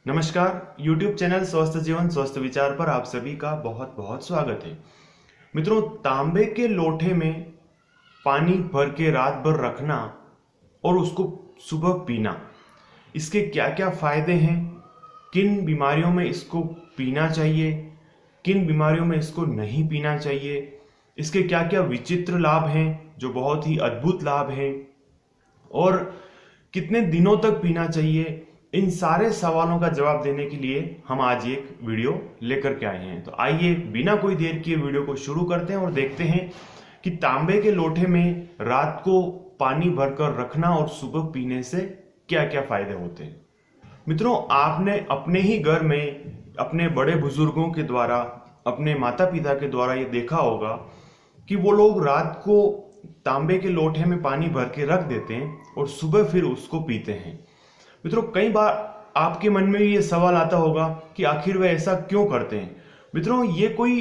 नमस्कार। YouTube channel स्वस्थ जीवन स्वस्थ विचार पर आप सभी का बहुत बहुत स्वागत है। मित्रों, तांबे के लोटे में पानी भर के रात भर रखना और उसको सुबह पीना, इसके क्या क्या फायदे हैं, किन बीमारियों में इसको पीना चाहिए, किन बीमारियों में इसको नहीं पीना चाहिए, इसके क्या क्या विचित्र लाभ हैं जो बहुत ही अद्भुत लाभ हैं, और कितने दिनों तक पीना चाहिए, इन सारे सवालों का जवाब देने के लिए हम आज एक वीडियो लेकर के आए हैं। तो आइए बिना कोई देर किए वीडियो को शुरू करते हैं और देखते हैं कि तांबे के लोटे में रात को पानी भरकर रखना और सुबह पीने से क्या क्या फायदे होते हैं। मित्रों, आपने अपने ही घर में अपने बड़े बुजुर्गों के द्वारा, अपने माता पिता के द्वारा ये देखा होगा कि वो लोग रात को तांबे के लोटे में पानी भर के रख देते हैं और सुबह फिर उसको पीते हैं। मित्रों, कई बार आपके मन में भी ये सवाल आता होगा कि आखिर वे ऐसा क्यों करते हैं। मित्रों, ये कोई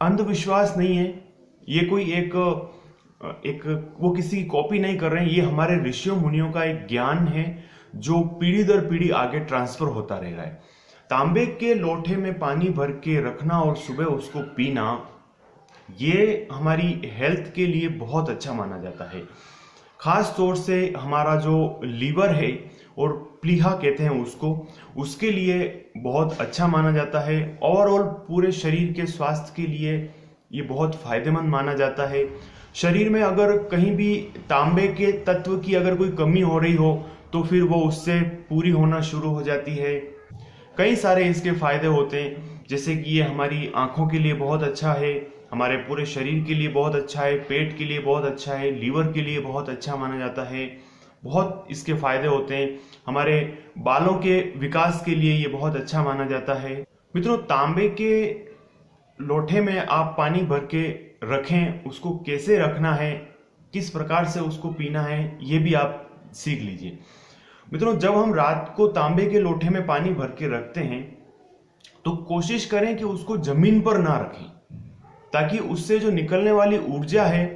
अंधविश्वास नहीं है, ये कोई एक वो किसी की कॉपी नहीं कर रहे हैं। ये हमारे ऋषियों मुनियों का एक ज्ञान है जो पीढ़ी दर पीढ़ी आगे ट्रांसफर होता रह रहा है। तांबे के लोटे में पानी भर के रखना और सुबह उसको पीना, ये हमारी हेल्थ के लिए बहुत अच्छा माना जाता है। खास तौर से हमारा जो लीवर है और प्लीहा कहते हैं उसके लिए बहुत अच्छा माना जाता है। ओवरऑल पूरे शरीर के स्वास्थ्य के लिए ये बहुत फायदेमंद माना जाता है। शरीर में अगर कहीं भी तांबे के तत्व की अगर कोई कमी हो रही हो तो फिर वो उससे पूरी होना शुरू हो जाती है। कई सारे इसके फायदे होते हैं, जैसे कि ये हमारी आंखों के लिए बहुत अच्छा है, हमारे पूरे शरीर के लिए बहुत अच्छा है, पेट के लिए बहुत अच्छा है, लीवर के लिए बहुत अच्छा माना जाता है। बहुत इसके फायदे होते हैं। हमारे बालों के विकास के लिए ये बहुत अच्छा माना जाता है। मित्रों, तांबे के लोटे में आप पानी भर के रखें, उसको कैसे रखना है, किस प्रकार से उसको पीना है, ये भी आप सीख लीजिए। मित्रों, जब हम रात को तांबे के लोटे में पानी भर के रखते हैं तो कोशिश करें कि उसको जमीन पर ना रखें, ताकि उससे जो निकलने वाली ऊर्जा है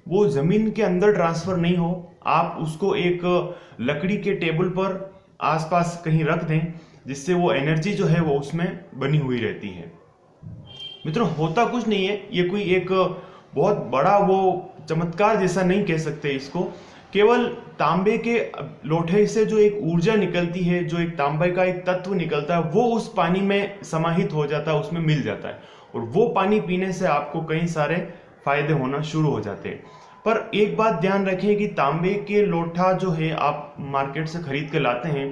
वो जमीन के अंदर ट्रांसफर नहीं हो। आप उसको एक लकड़ी के टेबल पर आसपास कहीं रख दें, जिससे वो एनर्जी जो है वो उसमें बनी हुई रहती है। मित्रों, होता कुछ नहीं है, ये कोई एक बहुत बड़ा वो चमत्कार जैसा नहीं कह सकते इसको। केवल तांबे के लोटे से जो एक ऊर्जा निकलती है, जो एक तांबे का एक तत्व निकलता है, वो उस पानी में समाहित हो जाता है, उसमें मिल जाता है, और वो पानी पीने से आपको कई सारे फायदे होना शुरू हो जाते हैं। पर एक बात ध्यान रखें कि तांबे के लोटा जो है आप मार्केट से खरीद के लाते हैं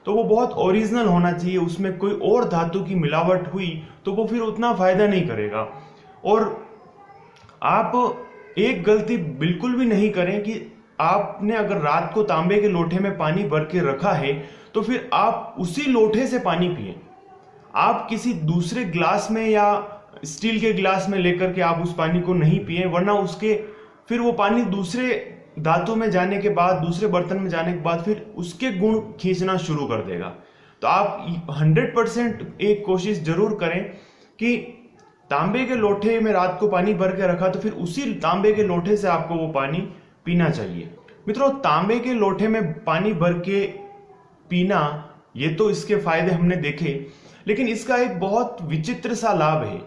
तो वो बहुत ओरिजिनल होना चाहिए। उसमें कोई और धातु की मिलावट हुई तो वो फिर उतना फायदा नहीं करेगा। और आप एक गलती बिल्कुल भी नहीं करें कि आपने अगर रात को तांबे के लोटे में पानी भर के रखा है तो फिर आप उसी लोटे से पानी पिए। आप किसी दूसरे ग्लास में या स्टील के ग्लास में लेकर के आप उस पानी को नहीं पिए, वरना उसके फिर वो पानी दूसरे धातु में जाने के बाद, दूसरे बर्तन में जाने के बाद फिर उसके गुण खींचना शुरू कर देगा। तो आप 100% एक कोशिश जरूर करें कि तांबे के लोटे में रात को पानी भर के रखा तो फिर उसी तांबे के लोटे से आपको वो पानी पीना चाहिए। मित्रों, तांबे के लोटे में पानी भर के पीना, ये तो इसके फायदे हमने देखे, लेकिन इसका एक बहुत विचित्र सा लाभ है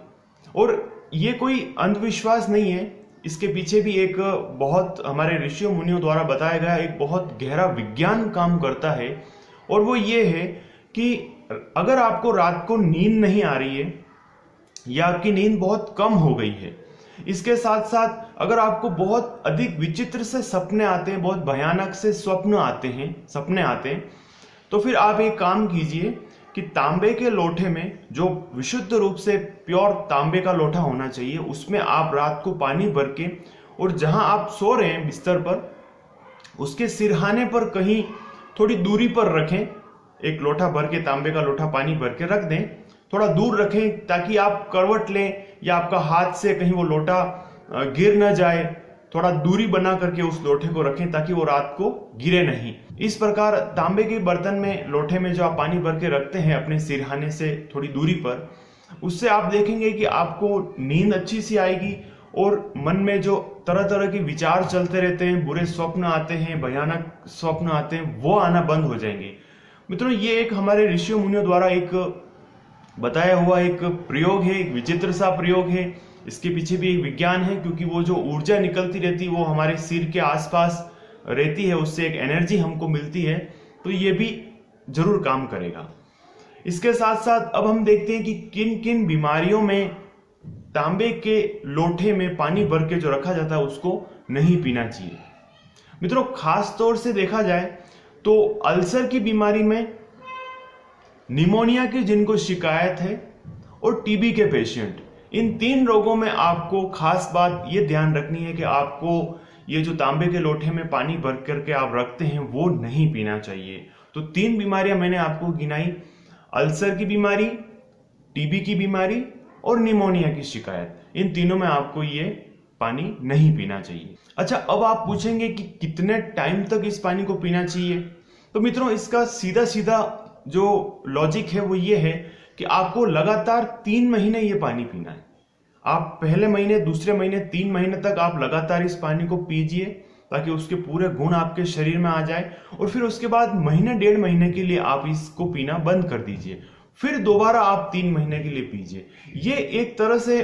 और ये कोई अंधविश्वास नहीं है। इसके पीछे भी एक बहुत हमारे ऋषियों मुनियों द्वारा बताया गया एक बहुत गहरा विज्ञान काम करता है, और वो ये है कि अगर आपको रात को नींद नहीं आ रही है या आपकी नींद बहुत कम हो गई है, इसके साथ साथ अगर आपको बहुत अधिक विचित्र से सपने आते हैं, बहुत भयानक से सपने आते हैं, तो फिर आप एक काम कीजिए कि तांबे के लोटे में, जो विशुद्ध रूप से प्योर तांबे का लोटा होना चाहिए, उसमें आप रात को पानी भर के, और जहां आप सो रहे हैं बिस्तर पर, उसके सिरहाने पर कहीं थोड़ी दूरी पर रखें। एक लोटा भर के, तांबे का लोटा पानी भर के रख दें, थोड़ा दूर रखें ताकि आप करवट लें या आपका हाथ से कहीं वो लोटा गिर न जाए। थोड़ा दूरी बना करके उस लोटे को रखें ताकि वो रात को गिरे नहीं। इस प्रकार तांबे के बर्तन में, लोटे में जो आप पानी भर के रखते हैं अपने सिरहाने से थोड़ी दूरी पर, उससे आप देखेंगे कि आपको नींद अच्छी सी आएगी और मन में जो तरह तरह के विचार चलते रहते हैं, बुरे स्वप्न आते हैं, भयानक स्वप्न आते हैं, वो आना बंद हो जाएंगे। मित्रों, ये एक हमारे ऋषियों मुनियों द्वारा एक बताया हुआ एक प्रयोग है, एक विचित्र सा प्रयोग है। इसके पीछे भी एक विज्ञान है, क्योंकि वो जो ऊर्जा निकलती रहती है वो हमारे सिर के आसपास रहती है, उससे एक एनर्जी हमको मिलती है, तो ये भी जरूर काम करेगा। इसके साथ साथ अब हम देखते हैं कि किन किन बीमारियों में तांबे के लोटे में पानी भर के जो रखा जाता है उसको नहीं पीना चाहिए। मित्रों, खास तौर से देखा जाए तो अल्सर की बीमारी में, निमोनिया की जिनको शिकायत है, और टीबी के पेशेंट, इन 3 रोगों में आपको खास बात ये ध्यान रखनी है कि आपको ये जो तांबे के लोटे में पानी भर करके आप रखते हैं वो नहीं पीना चाहिए। तो 3 बीमारियां मैंने आपको गिनाई, अल्सर की बीमारी, टीबी की बीमारी और निमोनिया की शिकायत। इन तीनों में आपको ये पानी नहीं पीना चाहिए। अच्छा, अब आप पूछेंगे कि कितने टाइम तक इस पानी को पीना चाहिए। तो मित्रों, इसका सीधा सीधा जो लॉजिक है वो ये है कि आपको लगातार 3 महीने ये पानी पीना है। आप पहले महीने, दूसरे महीने, 3 महीने तक आप लगातार इस पानी को पीजिए, ताकि उसके पूरे गुण आपके शरीर में आ जाए, और फिर उसके बाद महीने 1.5 महीने के लिए आप इसको पीना बंद कर दीजिए। फिर दोबारा आप 3 महीने के लिए पीजिए। ये एक तरह से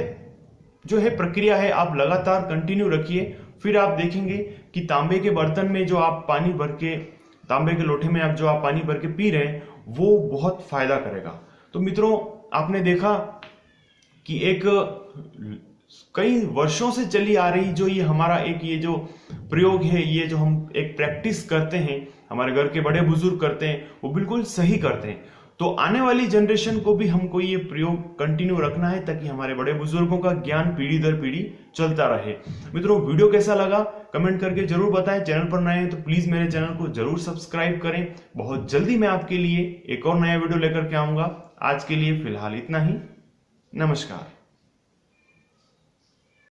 जो है प्रक्रिया है, आप लगातार कंटिन्यू रखिए। फिर आप देखेंगे कि तांबे के बर्तन में जो आप पानी भर के, तांबे के लोटे में आप जो आप पानी भर के पी रहे हैं वो बहुत फायदा करेगा। तो मित्रों, आपने देखा कि एक कई वर्षों से चली आ रही जो ये हमारा एक ये जो प्रयोग है, ये जो हम एक प्रैक्टिस करते हैं, हमारे घर के बड़े बुजुर्ग करते हैं, वो बिल्कुल सही करते हैं। तो आने वाली जनरेशन को भी हमको ये प्रयोग कंटिन्यू रखना है, ताकि हमारे बड़े बुजुर्गों का ज्ञान पीढ़ी दर पीढ़ी चलता रहे। मित्रों, वीडियो कैसा लगा कमेंट करके जरूर बताएं। चैनल पर नए हैं तो प्लीज मेरे चैनल को जरूर सब्सक्राइब करें। बहुत जल्दी मैं आपके लिए एक और नया वीडियो लेकर के आऊंगा। आज के लिए फिलहाल इतना ही। नमस्कार।